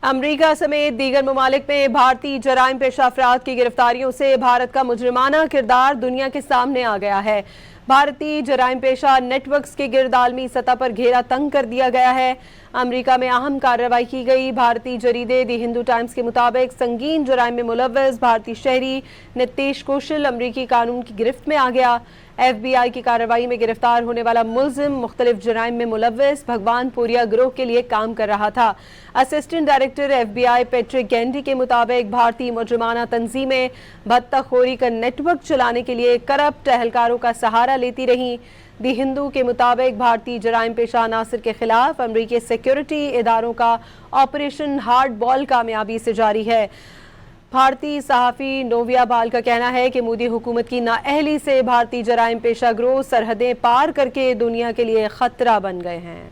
امریکہ سمیت دیگر ممالک میں بھارتی جرائم پیشہ افراد کی گرفتاریوں سے بھارت کا مجرمانہ کردار دنیا کے سامنے آ گیا ہے۔ بھارتی جرائم پیشہ نیٹ ورکس کے گرد عالمی سطح پر گھیرا تنگ کر دیا گیا ہے۔ امریکہ میں اہم کارروائی کی گئی۔ بھارتی جریدے دی ہندو ٹائمز کے مطابق سنگین جرائم میں ملوث بھارتی شہری نتیش کوشل امریکی قانون کی گرفت میں آ گیا۔ ایف بی آئی کی کارروائی میں گرفتار ہونے والا ملزم مختلف جرائم میں ملوث بھگوان پوریا گروہ کے لیے کام کر رہا تھا۔ اسسٹنٹ ڈائریکٹر ایف بی آئی پیٹرک گینڈی کے مطابق بھارتی مجرمانہ تنظیمیں بھتہ خوری کا نیٹ ورک چلانے کے لیے کرپٹ اہلکاروں کا سہارا لیتی رہیں۔ دی ہندو کے مطابق بھارتی جرائم پیشہ عناصر کے خلاف امریکی سیکیورٹی اداروں کا آپریشن ہارڈ بال کامیابی سے جاری ہے۔ بھارتی صحافی نویا بال کا کہنا ہے کہ مودی حکومت کی نااہلی سے بھارتی جرائم پیشہ گروہ سرحدیں پار کر کے دنیا کے لیے خطرہ بن گئے ہیں۔